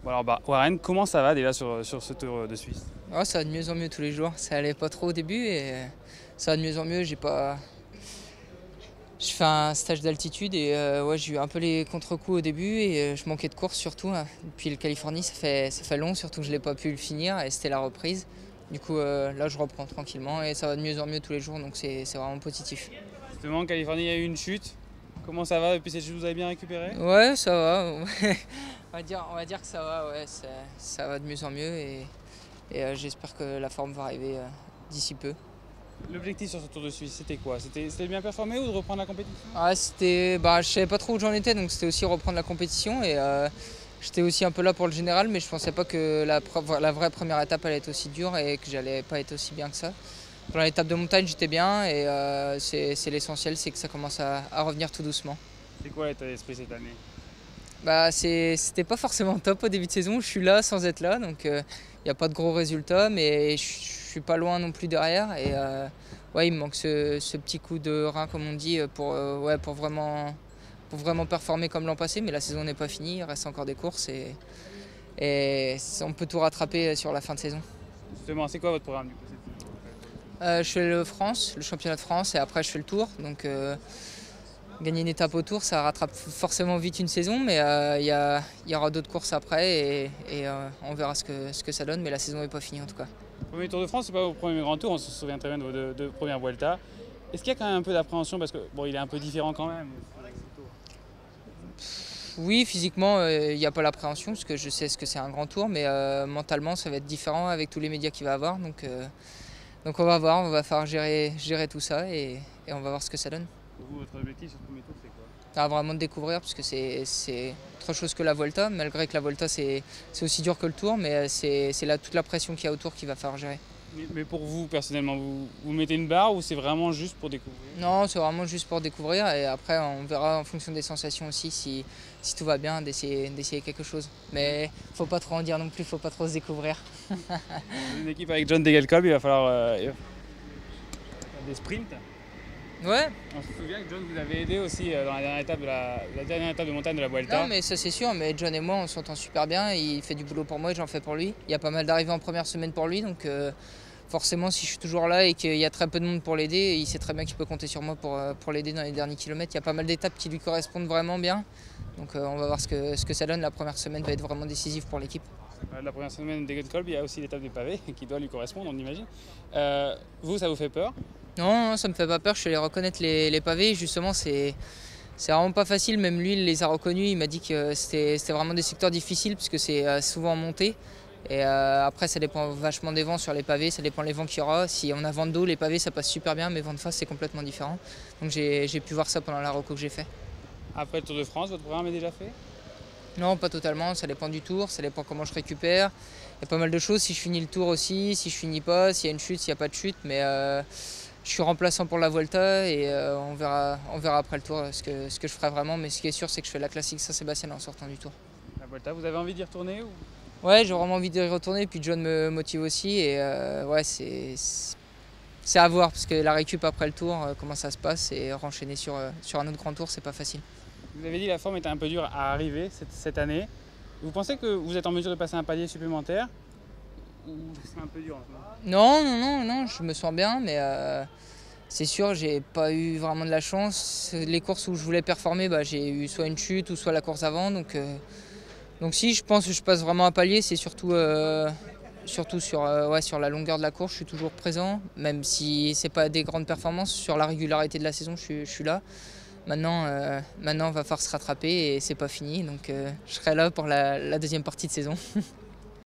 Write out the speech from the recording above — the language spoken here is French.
Bon alors Warren, comment ça va déjà sur ce Tour de Suisse? Ouais, ça va de mieux en mieux tous les jours. Ça allait pas trop au début et ça va de mieux en mieux. Je fais un stage d'altitude et ouais, j'ai eu un peu les contre-coups au début et je manquais de course surtout, hein. Depuis le Californie, ça fait long, surtout que je l'ai pas pu le finir et c'était la reprise. Du coup, là, je reprends tranquillement et ça va de mieux en mieux tous les jours, donc c'est vraiment positif. Justement, en Californie, il y a eu une chute. Comment ça va depuis cette chute? Vous avez bien récupéré? Ouais, ça va. On va dire que ça va, ouais, ça va de mieux en mieux et j'espère que la forme va arriver d'ici peu. L'objectif sur ce Tour de Suisse, c'était quoi? C'était de bien performer ou de reprendre la compétition? Je savais pas trop où j'en étais, donc c'était aussi reprendre la compétition et j'étais aussi un peu là pour le général, mais je pensais pas que la vraie première étape allait être aussi dure et que j'allais pas être aussi bien que ça. Dans l'étape de montagne, j'étais bien et c'est l'essentiel, c'est que ça commence à revenir tout doucement. C'est quoi l'état d'esprit cette année? C'était pas forcément top au début de saison, je suis là sans être là, donc il n'y a pas de gros résultats, mais je suis pas loin non plus derrière. Et ouais, il me manque ce petit coup de rein, comme on dit, pour vraiment performer comme l'an passé, mais la saison n'est pas finie, il reste encore des courses et on peut tout rattraper sur la fin de saison. Justement, c'est quoi votre programme du coup cette saison? Je fais le championnat de France, et après je fais le Tour. Donc gagner une étape au Tour, ça rattrape forcément vite une saison, mais il y aura d'autres courses après et on verra ce que ça donne, mais la saison n'est pas finie en tout cas. Premier Tour de France, c'est pas vos premiers grands tours, on se souvient très bien de vos deux premières Vuelta. Est-ce qu'il y a quand même un peu d'appréhension parce que bon, il est un peu différent quand même avec ce tour. Oui, physiquement, il n'y a pas l'appréhension parce que je sais ce que c'est un grand tour, mais mentalement, ça va être différent avec tous les médias qu'il va avoir. Donc on va voir, on va falloir gérer tout ça et on va voir ce que ça donne. Pour vous, votre objectif sur ce premier tour, c'est quoi? Ça va vraiment de découvrir parce que c'est autre chose que la Volta, malgré que la Volta c'est aussi dur que le Tour, mais c'est là toute la pression qu'il y a autour qu'il va falloir gérer. Mais pour vous, personnellement, vous mettez une barre ou c'est vraiment juste pour découvrir? Non, c'est vraiment juste pour découvrir et après on verra en fonction des sensations aussi si tout va bien d'essayer quelque chose. Mais faut pas trop en dire non plus, faut pas trop se découvrir. Une équipe avec John Degenkolb, il va falloir faire des sprints. Ouais, On se souvient que John vous avait aidé aussi dans la dernière étape la dernière étape de montagne de la Vuelta. non mais ça c'est sûr, mais John et moi on s'entend super bien, il fait du boulot pour moi et j'en fais pour lui. Il y a pas mal d'arrivées en première semaine pour lui, donc forcément si je suis toujours là et qu'il y a très peu de monde pour l'aider, il sait très bien qu'il peut compter sur moi pour l'aider dans les derniers kilomètres. Il y a pas mal d'étapes qui lui correspondent vraiment bien, donc on va voir ce que ça donne. La première semaine va être vraiment décisive pour l'équipe. La première semaine de Degenkolb, il y a aussi l'étape des pavés qui doit lui correspondre, on imagine. Vous, ça vous fait peur? Non, ça me fait pas peur, je sais les reconnaître les pavés, justement c'est vraiment pas facile, même lui il les a reconnus, il m'a dit que c'était vraiment des secteurs difficiles puisque c'est souvent en montée. Et après ça dépend vachement des vents sur les pavés, ça dépend des vents qu'il y aura. Si on a vent de dos, les pavés ça passe super bien, mais vent de face c'est complètement différent. Donc j'ai pu voir ça pendant la reco que j'ai fait. Après le Tour de France, votre programme est déjà fait? Non, pas totalement, ça dépend du tour, ça dépend comment je récupère. Il y a pas mal de choses, si je finis le tour aussi, si je finis pas, s'il y a une chute, s'il n'y a pas de chute, mais je suis remplaçant pour la Volta et on verra après le tour ce que je ferai vraiment, mais ce qui est sûr c'est que je fais la classique Saint-Sébastien en sortant du tour. La Vuelta, vous avez envie d'y retourner ou... Ouais, j'ai vraiment envie d'y retourner, puis John me motive aussi et ouais, c'est à voir parce que la récup après le tour, comment ça se passe et renchaîner sur un autre grand tour, c'est pas facile. Vous avez dit que la forme était un peu dure à arriver cette année. Vous pensez que vous êtes en mesure de passer un palier supplémentaire ou c'est un peu dur en ce moment? Non, je me sens bien, mais c'est sûr, j'ai pas eu vraiment de la chance. Les courses où je voulais performer, j'ai eu soit une chute ou soit la course avant, donc si je pense que je passe vraiment un palier, c'est surtout sur la longueur de la course, je suis toujours présent, même si c'est pas des grandes performances. Sur la régularité de la saison, je suis là. Maintenant, on va falloir se rattraper et c'est pas fini, donc je serai là pour la deuxième partie de saison.